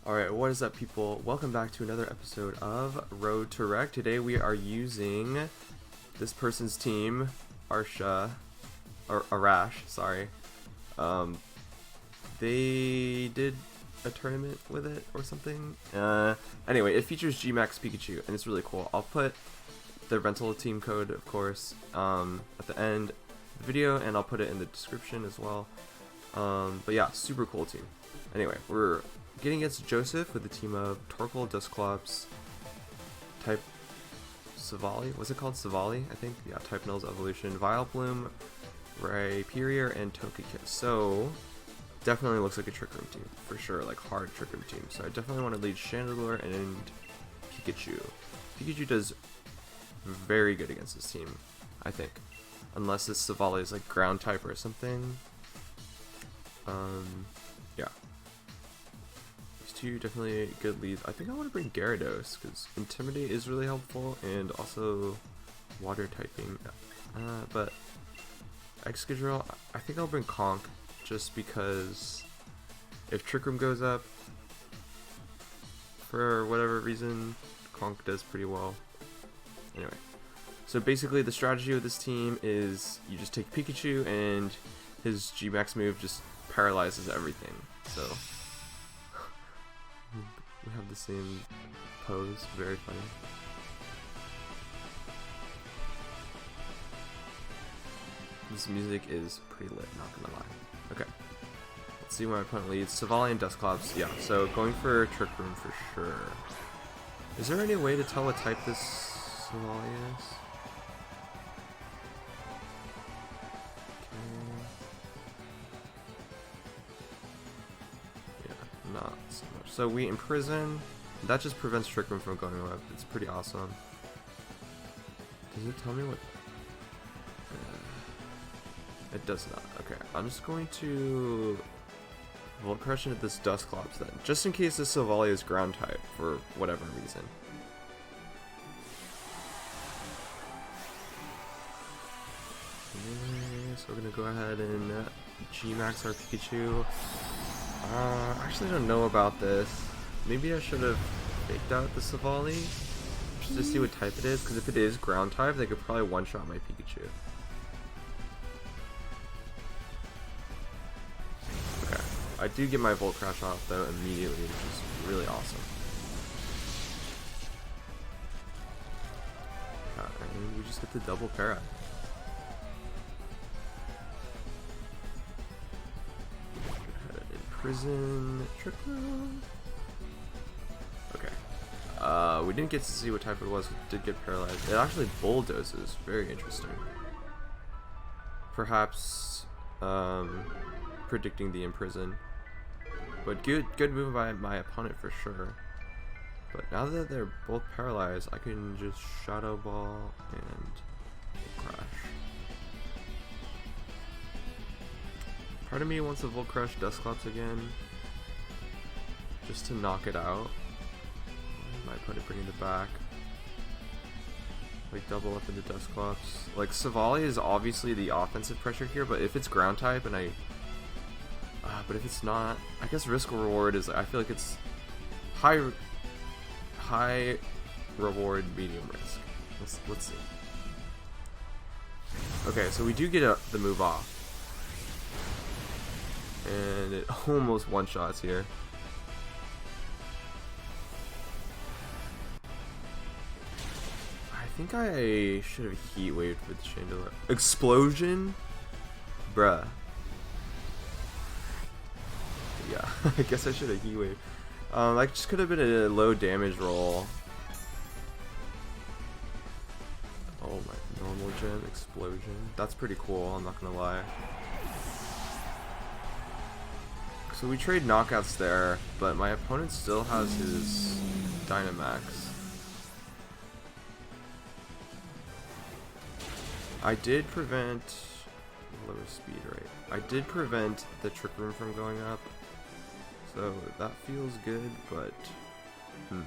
Alright, what is up, people? Welcome back to another episode of Road to Rekt. Today we are using this person's team, Arsha, or Arash, sorry. They did a tournament with it or something. Anyway, it features Gmax Pikachu, and it's really cool. I'll put the rental team code, of course, at the end of the video, and I'll put it in the description as well. But yeah, super cool team. Anyway, we're getting against Joseph with a team of Torkoal, Dusclops, type Savali. What's it called? Savali, I think? Yeah, type Null's Evolution, Vileplume, Rhyperior, and Togekiss. So, definitely looks like a Trick Room team. For sure, like hard Trick Room team. So I definitely want to lead Chandelure and Pikachu. Pikachu does very good against this team, I think. Unless this Savali is like ground type or something. Yeah. Two definitely good leads. I think I want to bring Gyarados because Intimidate is really helpful and also water typing. But Excadrill, I think I'll bring Conk just because if Trick Room goes up for whatever reason, Conk does pretty well. Anyway, so basically the strategy with this team is you just take Pikachu and his G-Max move just paralyzes everything. So we have the same pose, very funny. This music is pretty lit, not gonna lie. Okay, let's see where my opponent leads. Savali and Dusclops, yeah, so going for Trick Room for sure. Is there any way to tell what type this Savali is? Not so much. So we imprison. That just prevents Trick Room from going up. It's pretty awesome. Does it tell me what? It does not. Okay, I'm just going to Volt Crush into this Dusclops then, just in case this Savali is ground type for whatever reason. So we're gonna go ahead and G-Max our Pikachu. Actually, I don't know about this. Maybe I should have faked out the Savali just to see what type it is, because if it is ground type, they could probably one-shot my Pikachu. Okay, I do get my Volt Crash off though immediately, which is really awesome. And we just get the double para. Prison Trick Room. Okay. We didn't get to see what type it was. It did get paralyzed. It actually bulldozes. Very interesting. Perhaps predicting the imprison. But good move by my opponent for sure. But now that they're both paralyzed, I can just Shadow Ball and Crash. Part of me wants to Volt Crush Dusclops again, just to knock it out. My opponent bringing it back. Like double up into Dusclops. Like Savali is obviously the offensive pressure here, but if it's ground type and but if it's not, I guess risk reward is, I feel like it's high reward, medium risk. Let's see. Okay, so we do get the move off. And it almost one-shots here. I think I should have Heat Waved with Chandelure. Explosion? Bruh. Yeah, I guess I should have Heat Waved. That just could have been a low damage roll. Oh my, normal gen, Explosion. That's pretty cool, I'm not gonna lie. So we trade knockouts there, but my opponent still has his Dynamax. I did prevent lower speed, right? I did prevent the Trick Room from going up, so that feels good, but I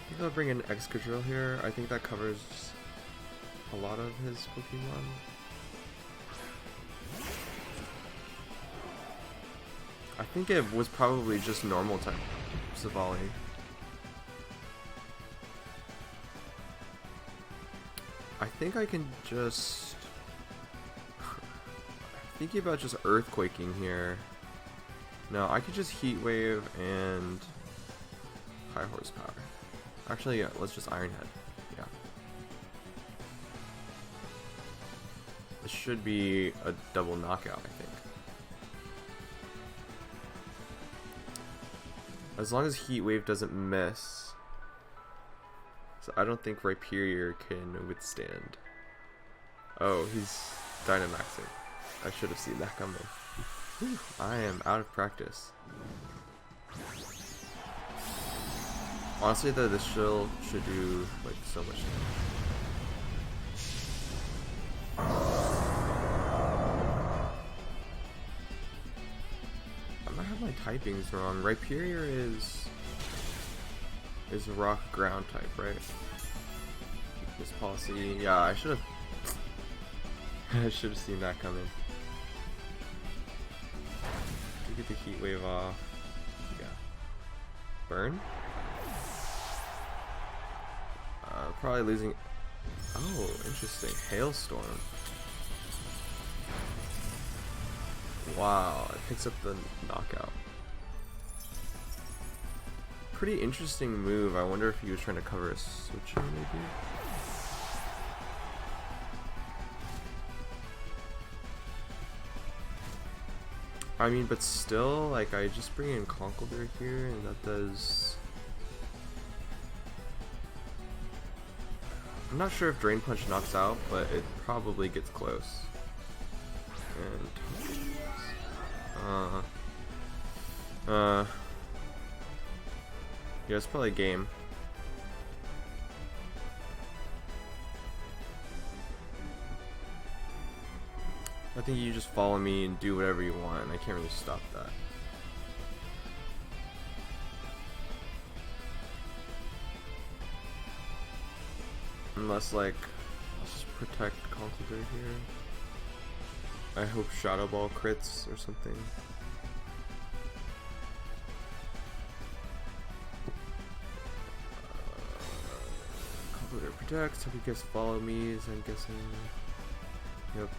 think I'll bring in Excadrill here. I think that covers a lot of his Pokemon. I think it was probably just normal type Savali. I think I can just... thinking about just earthquaking here. No, I could just heat wave and high horsepower. Actually, yeah, let's just Iron Head. Yeah. This should be a double knockout, I think. As long as heat wave doesn't miss. So I don't think Rhyperior can withstand. Oh, he's Dynamaxing. I should have seen that coming. Whew, I am out of practice. Honestly, though, this shield should do like so much damage. I might have my typings wrong. Rhyperior is rock ground type, right? This policy, yeah, I should have. I should have seen that coming. To get the heat wave off. Yeah. Burn? Probably losing. Oh, interesting. Hailstorm. Wow, it picks up the knockout. Pretty interesting move. I wonder if he was trying to cover a switcher, maybe? I mean, but still, like, I just bring in Conkeldurr here, and that does... I'm not sure if Drain Punch knocks out, but it probably gets close. And... yeah, it's probably a game. I think you just follow me and do whatever you want, and I can't really stop that. Unless, like, I'll just protect Conkeldurr here. I hope Shadow Ball crits or something. Conkeldurr protects, hope you guys follow me, as I'm guessing. Yep.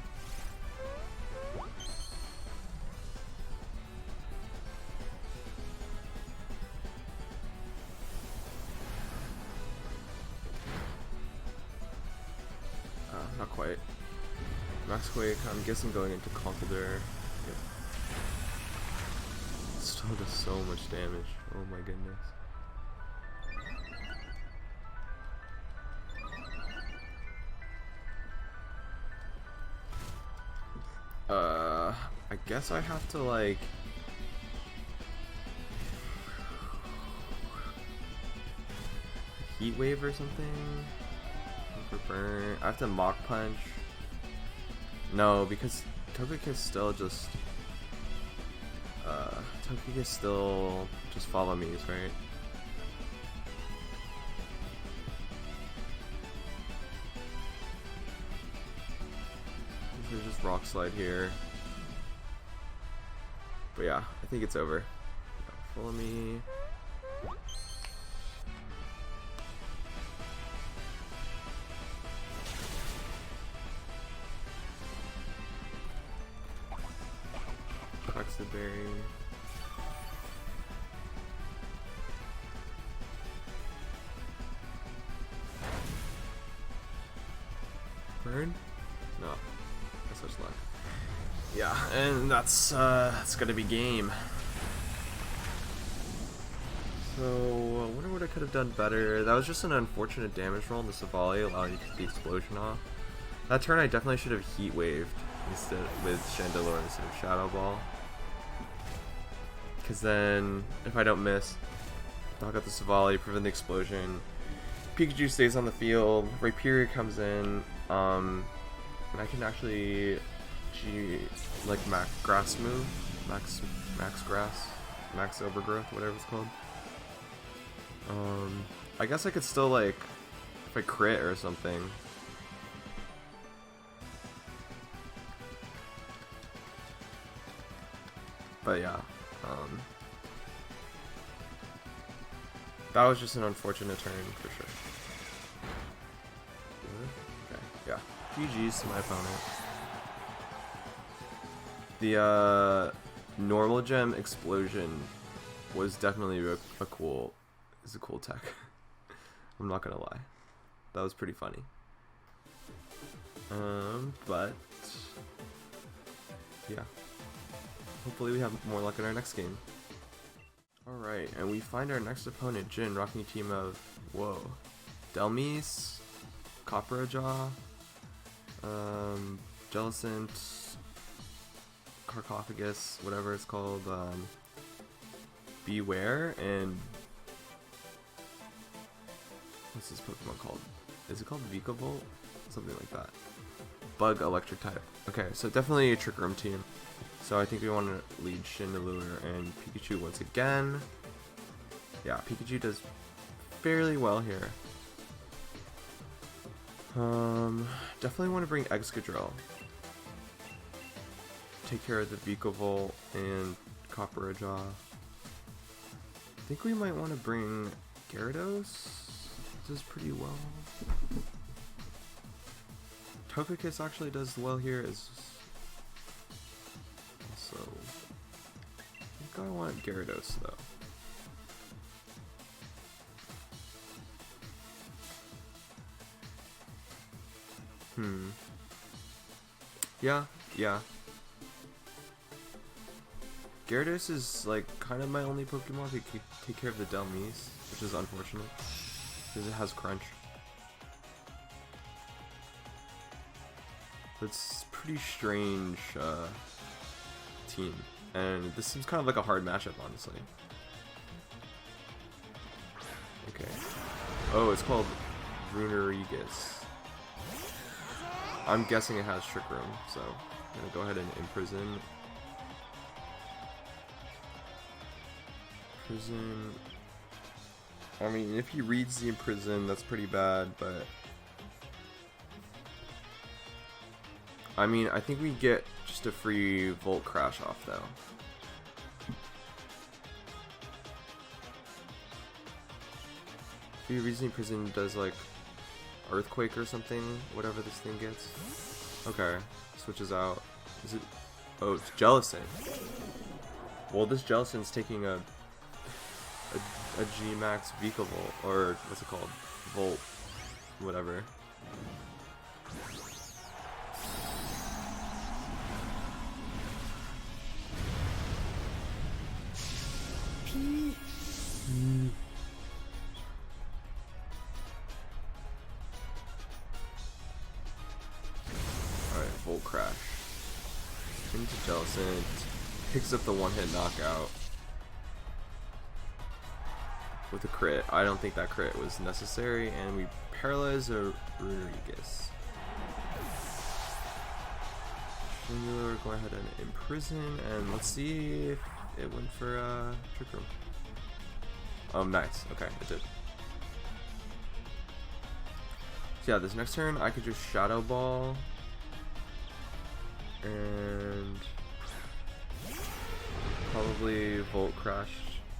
Not quite. Max Quake, I'm guessing going into Conkeldurr. Yep. Still does so much damage. Oh my goodness. I guess I have to like... Heat Wave or something? For burn. I have to Mach Punch. No, because Togekiss still just... Togekiss still just follow me, right? There's just Rock Slide here. But yeah, I think it's over. Follow me. The berry. Burn? No. That's such luck. Yeah, and that's gonna be game. So I wonder what I could have done better. That was just an unfortunate damage roll in the Savali, allowing you to get the explosion off. That turn I definitely should have Heat Waved instead with Chandelure instead of Shadow Ball. Because then, if I don't miss, knock out the Savali, prevent the explosion. Pikachu stays on the field, Rhyperior comes in, and I can actually, like Max Grass move, Max Grass, Max Overgrowth, whatever it's called. I guess I could still like, if I crit or something. But yeah. That was just an unfortunate turn for sure. Okay, yeah. GG's to my opponent. The normal gem explosion was definitely a cool tech. I'm not gonna lie. That was pretty funny. But yeah. Hopefully we have more luck in our next game. Alright, and we find our next opponent, Jin, rocking a team of, whoa, Delmise, Copperjaw, Jellicent, Carcophagus, whatever it's called, Beware, and what's this Pokemon called? Is it called Vikavolt? Something like that. Bug Electric type. Okay, so definitely a Trick Room team. So I think we want to lead Chandelure and Pikachu once again. Yeah, Pikachu does fairly well here. Definitely want to bring Excadrill. Take care of the Vikavolt and Copperjaw. I think we might want to bring Gyarados. Does pretty well. Togekiss actually does well here as also. I think I want Gyarados though. Yeah. Gyarados is like kind of my only Pokemon to take care of the Delmise, which is unfortunate because it has Crunch. It's pretty strange team, and this seems kind of like a hard matchup, honestly. Okay. Oh, it's called Runerigus. I'm guessing it has Trick Room, so I'm gonna go ahead and imprison. Imprison. I mean, if he reads the imprison, that's pretty bad, but I mean, I think we get just a free Volt Crash off though. If he reads the imprison, does like Earthquake or something, whatever this thing gets. Okay, switches out. Is it? Oh, it's Jellicent. Well, this Jellicent's taking a G-Max Vikavolt, or what's it called? Volt, whatever. Alright, Volt Crash. Into Jellicent. Picks up the one-hit knockout. With a crit. I don't think that crit was necessary, and we paralyze a Runerigus. We're going ahead and imprison, and let's see if it went for Trick Room. Nice. Okay, it did. So yeah, this next turn I could just Shadow Ball and probably Volt Crash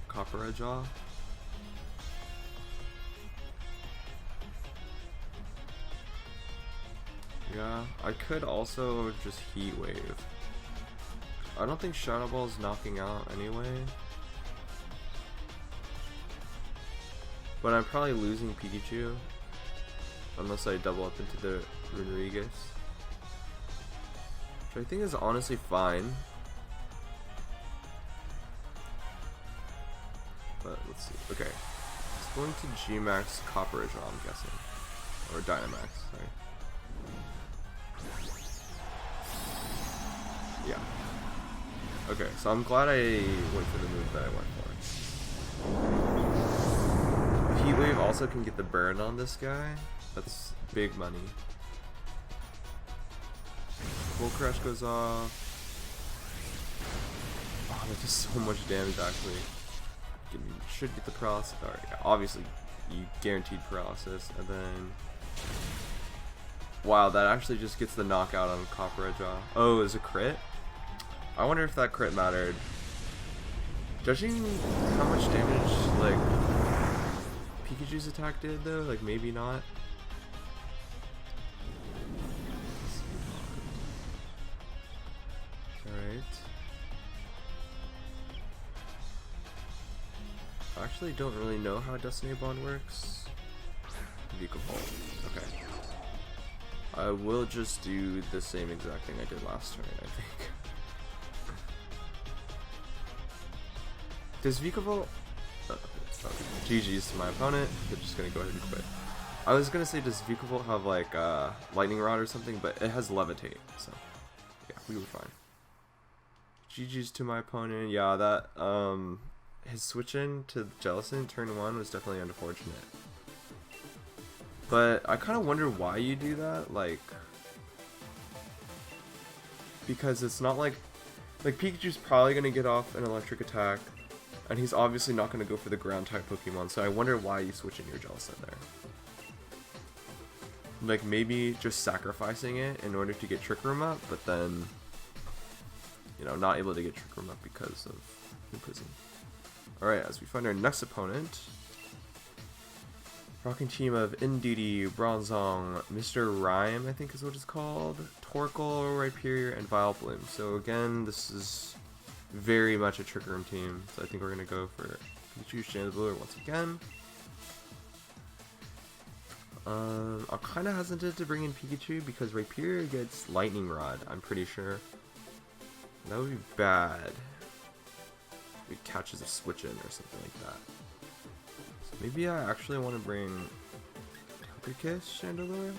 Copperjaw. Yeah, I could also just Heat Wave. I don't think Shadow Ball is knocking out anyway. But I'm probably losing Pikachu. Unless I double up into the Runerigus. Which I think is honestly fine. But let's see. Okay. It's going to G-Max Copperjaw, I'm guessing. Or Dynamax, sorry. Yeah. Okay, so I'm glad I went for the move that I went for. Heat Wave also can get the burn on this guy. That's big money. Volt Crash goes off. Oh, that does so much damage actually. Should get the paralysis. Alright, yeah, obviously you guaranteed paralysis, and then wow, that actually just gets the knockout on Copperjaw. Oh, is a crit? I wonder if that crit mattered. Judging how much damage like Pikachu's attack did though, like maybe not. Alright. I actually don't really know how Destiny Bond works. Vikavolt. Okay. I will just do the same exact thing I did last turn, I think. Does Vikavolt... GG's to my opponent. They're just gonna go ahead and quit. I was gonna say, does Vikavolt have like Lightning Rod or something, but it has Levitate, so yeah, we were fine. GG's to my opponent. Yeah, that his switch in to Jellicent turn 1 was definitely unfortunate. But I kind of wonder why you do that, like, because it's not like Pikachu's probably gonna get off an electric attack, and he's obviously not gonna go for the ground type Pokemon. So I wonder why you switch in your Jellicent there. Like maybe just sacrificing it in order to get Trick Room up, but then, you know, not able to get Trick Room up because of Imprison. Alright, as we find our next opponent, rocking team of Indeedee, Bronzong, Mr. Rhyme, I think is what it's called, Torkoal, Rhyperior, and Vileplume. So again, this is very much a Trick Room team, so I think we're going to go for Pikachu Chandelure once again. I'm kind of hesitant to bring in Pikachu because Rhyperior gets Lightning Rod, I'm pretty sure. That would be bad. It catches a switch in or something like that. So maybe I actually want to bring Togekiss Chandelure?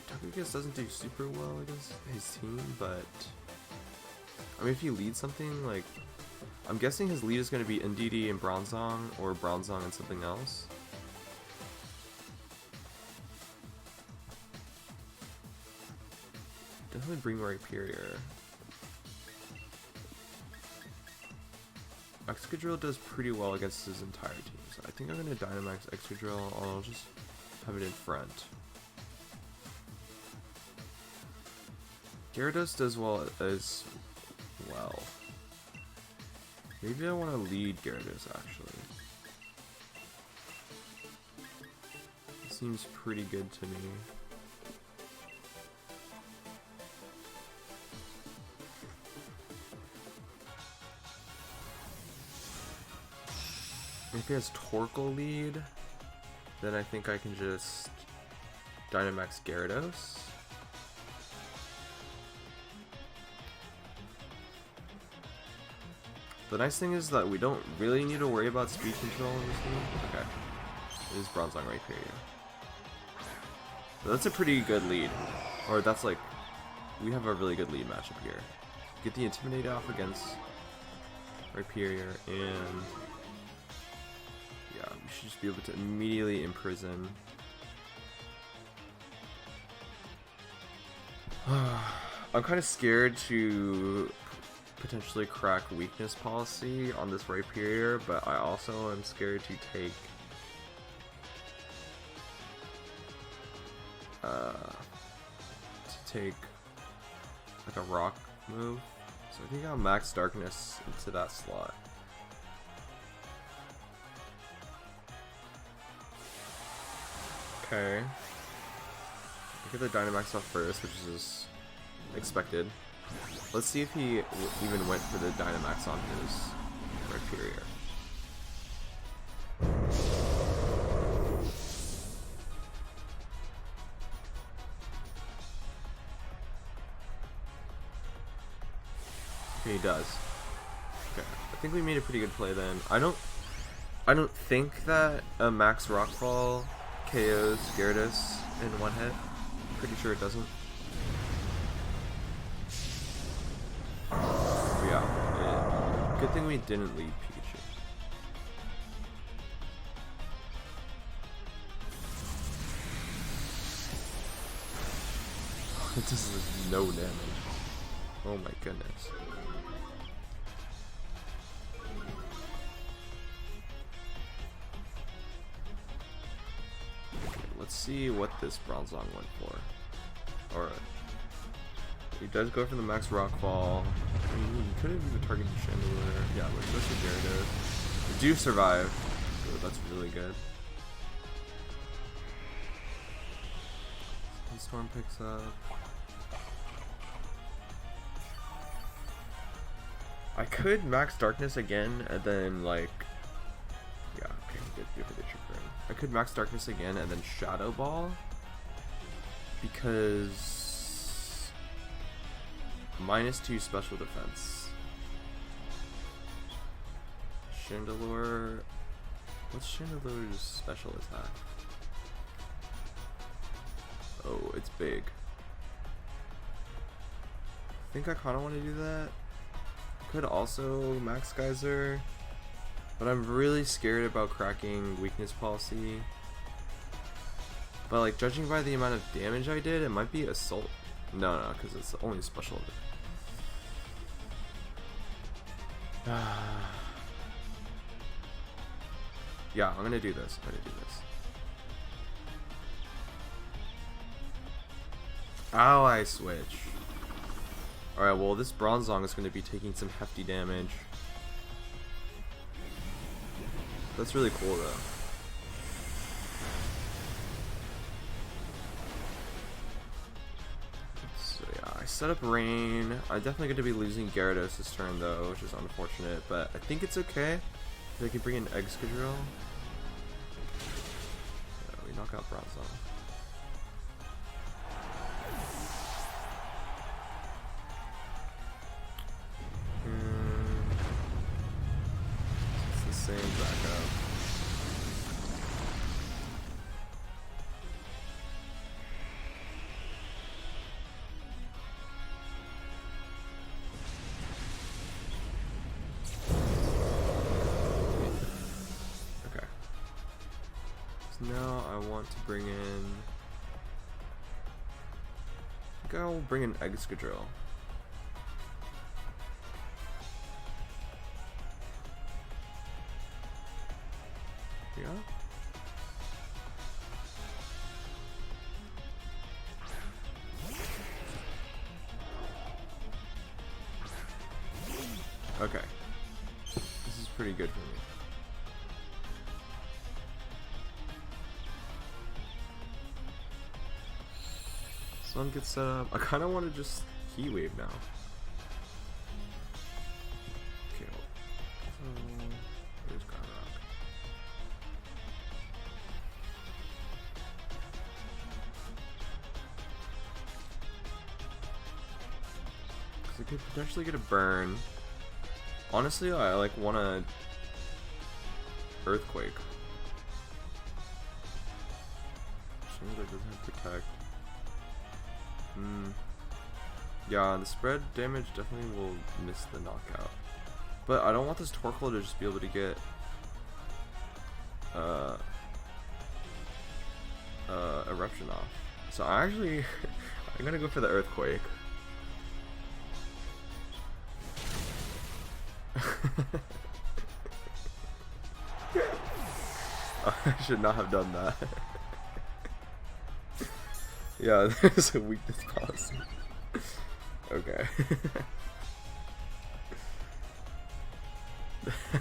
Togekiss doesn't do super well against his team, but I mean if he leads something like, I'm guessing his lead is going to be Indeedee and Bronzong, or Bronzong and something else. Definitely bring Rhyperior. Excadrill does pretty well against his entire team, so I think I'm going to Dynamax Excadrill, I'll just have it in front. Gyarados does well as well. Maybe I want to lead Gyarados actually. It seems pretty good to me. If he has Torkoal lead, then I think I can just Dynamax Gyarados. The nice thing is that we don't really need to worry about speed control in this game. Okay. It is Bronzong Rhyperior. So that's a pretty good lead. Or that's like, we have a really good lead matchup here. Get the Intimidate off against Rhyperior, and yeah, we should just be able to immediately imprison. I'm kind of scared to potentially crack weakness policy on this Rhyperior, but I also am scared to take like a rock move. So I think I'll max darkness into that slot. Okay. I get the Dynamax off first, which is expected. Let's see if he even went for the Dynamax on his Rhyperior. Okay, he does. Okay, I think we made a pretty good play then. I don't think that a max Rockfall KOs Gyarados in one hit. Pretty sure it doesn't. Yeah, good thing we didn't lead Pikachu. It does no damage. Oh my goodness. Okay, let's see what this Bronzong went for. Or He does go for the max rockfall. I mean, he could have even targeted Chandelier. Yeah, but goes for Gyarados. We do survive. So that's really good. Storm picks up. I could max darkness again and then like, yeah, okay, good for the trick room. I could max darkness again and then shadow ball because -2 special defense. Chandelure. What's Chandelure's special attack? Oh, it's big. I think I kind of want to do that. Could also max Geyser, but I'm really scared about cracking weakness policy. But like, judging by the amount of damage I did, it might be assault. No, because it's only special. Yeah, I'm gonna do this. Ally switch. Alright, well, this Bronzong is going to be taking some hefty damage. That's really cool, though. So, yeah, I set up Rain. I'm definitely going to be losing Gyarados this turn, though, which is unfortunate, but I think it's okay. I can bring in Excadrill. Yeah, we knock out Bronzong. Same backup. Okay. So now I want to bring in. I think I'll bring in Excadrill. Yeah. Okay. This is pretty good for me. Sun gets set up. I kind of want to just Heat Wave now. Okay. There's Ground Rock. I could potentially get a burn. Honestly, I like want to Earthquake. Seems like it doesn't have Protect. Yeah, the spread damage definitely will miss the knockout. But I don't want this Torkoal to just be able to get Eruption off. So I actually I'm gonna go for the Earthquake. I should not have done that. Yeah, there's a weakness policy. Okay.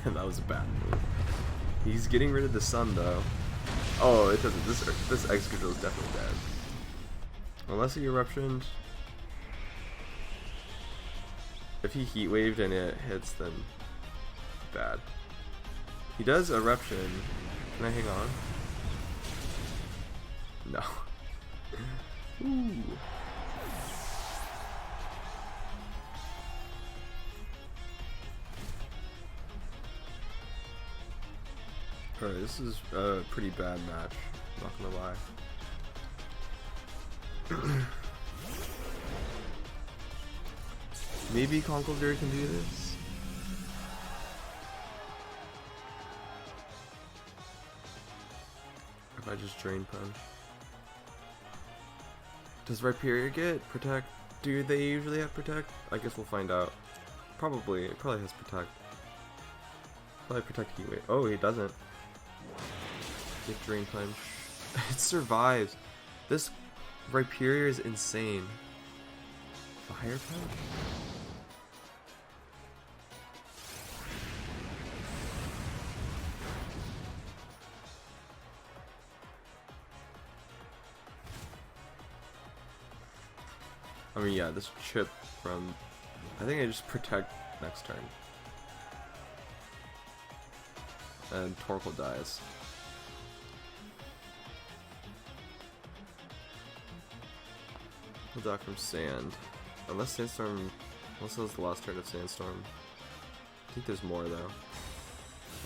That was a bad move. He's getting rid of the sun though. Oh, it doesn't. This Excadrill is definitely dead. Unless he eruptioned. If he heat waved and it hits, then bad. He does eruption. Can I hang on? No. Ooh. Alright, this is a pretty bad match, not gonna lie. Maybe Conkeldurr can do this? If I just Drain Punch. Does Rhyperior get Protect? Do they usually have Protect? I guess we'll find out. Probably. It probably has Protect. Probably Protect Heat Wave. Oh, he doesn't. Get Drain Punch. It survives. This Rhyperior is insane. Fire type? I mean, yeah, this chip from... I think I just protect next turn. And Torkoal dies. We'll die from Sand. Unless Sandstorm... Unless that was the last turn of Sandstorm. I think there's more, though.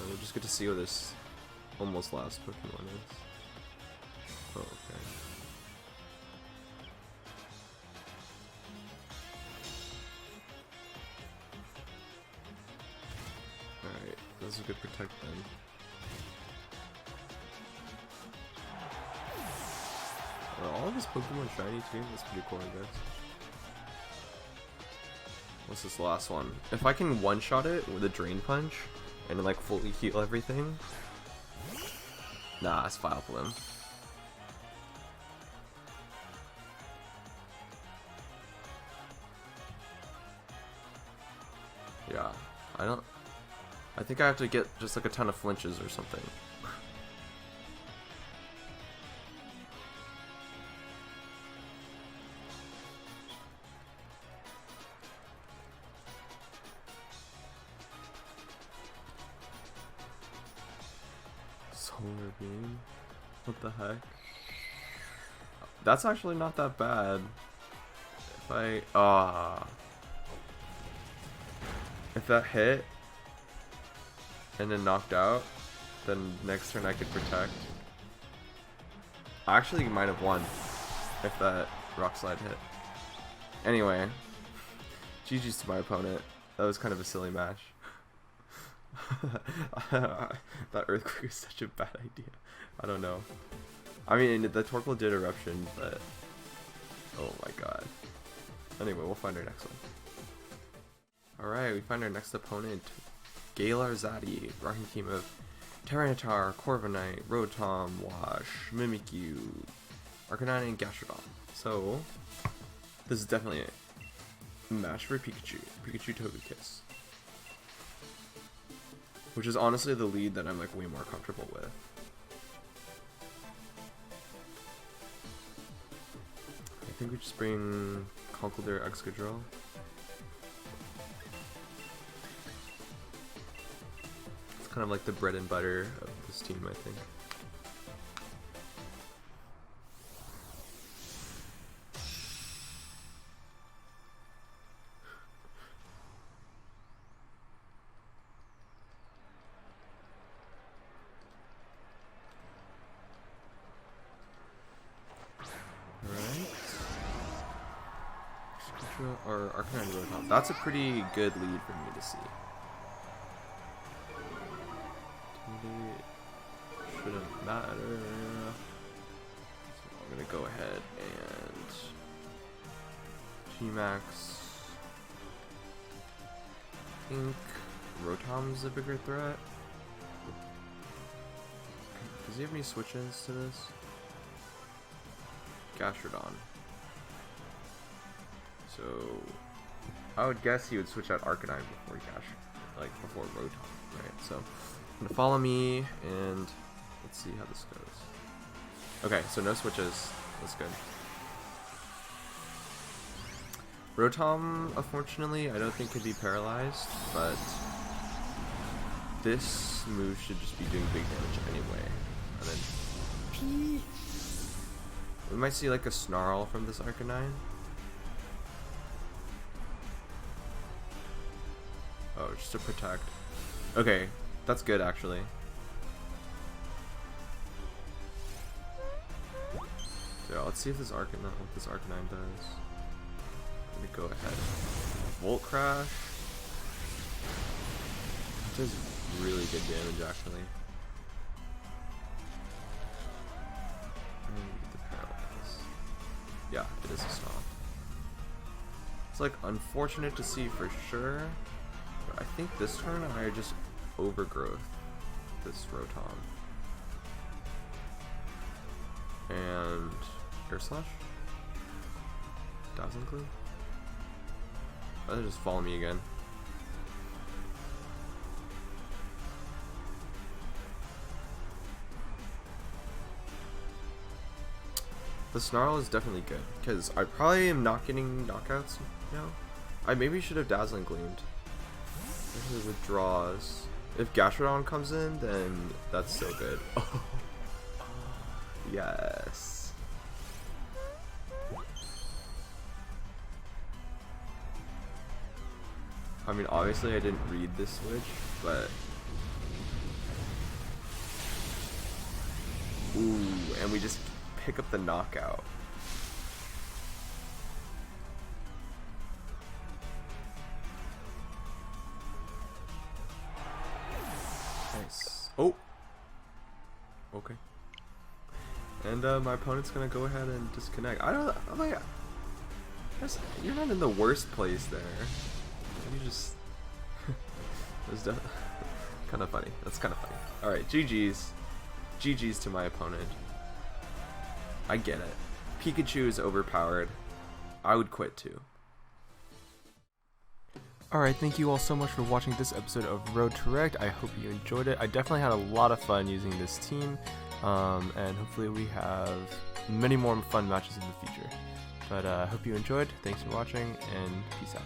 We'll just get to see what this almost last Pokemon is. Oh, okay. Alright, this is a good protect then. Are all of his Pokemon shiny too? That's pretty cool, I guess. What's this last one? If I can one-shot it with a Drain Punch and then, like, fully heal everything. Nah, it's Vileplume. Yeah, I think I have to get just like a ton of flinches or something. Solar Beam? What the heck? That's actually not that bad. If if that hit and then knocked out, then next turn I could protect. I actually might have won if that Rock Slide hit. Anyway, GG's to my opponent. That was kind of a silly match. That Earthquake is such a bad idea. I don't know. I mean, the Torkoal did Eruption, but... Oh my god. Anyway, we'll find our next one. Alright, we find our next opponent. Galar Zaddy, rocking team of Tyranitar, Corviknight, Rotom, Wash, Mimikyu, Arcanine, and Gastrodon. So, this is definitely a match for Pikachu. Pikachu Togekiss. Which is honestly the lead that I'm like way more comfortable with. I think we just bring Conkeldurr, Excadrill. It's kind of like the bread and butter of this team, I think. Or Arcanine Rotom. That's a pretty good lead for me to see. Shouldn't matter. So I'm gonna go ahead and G-Max. I think Rotom's a bigger threat. Does he have any switches to this? Gastrodon. So, I would guess he would switch out Arcanine before before Rotom, right? So, I'm gonna follow me, and let's see how this goes. Okay, so no switches. That's good. Rotom, unfortunately, I don't think could be paralyzed, but this move should just be doing big damage anyway. And then we might see like a Snarl from this Arcanine. Oh, just to protect. Okay, that's good actually. So yeah, let's see if this what this Arcanine does. Let me go ahead. Volt Crash. It does really good damage actually. Get the paralyze. Yeah, it is a Snarl. It's like unfortunate to see for sure. I think this turn I just overgrowth this Rotom. And Air Slash? Dazzling Glue? They'll just follow me again. The Snarl is definitely good, because I probably am not getting knockouts now. I maybe should have Dazzling Gleamed. Especially with draws. If Gastrodon comes in, then that's so good. Oh. Yes. I mean, obviously I didn't read this switch, but... Ooh, and we just pick up the knockout. Nice. Oh! Okay. And my opponent's gonna go ahead and disconnect. I don't... I'm like... You're not in the worst place there. You just... It was kind of funny. That's kind of funny. Alright, GG's. GG's to my opponent. I get it. Pikachu is overpowered. I would quit too. Alright, thank you all so much for watching this episode of Road to Rekt. I hope you enjoyed it. I definitely had a lot of fun using this team. And hopefully we have many more fun matches in the future. But I hope you enjoyed. Thanks for watching, and peace out.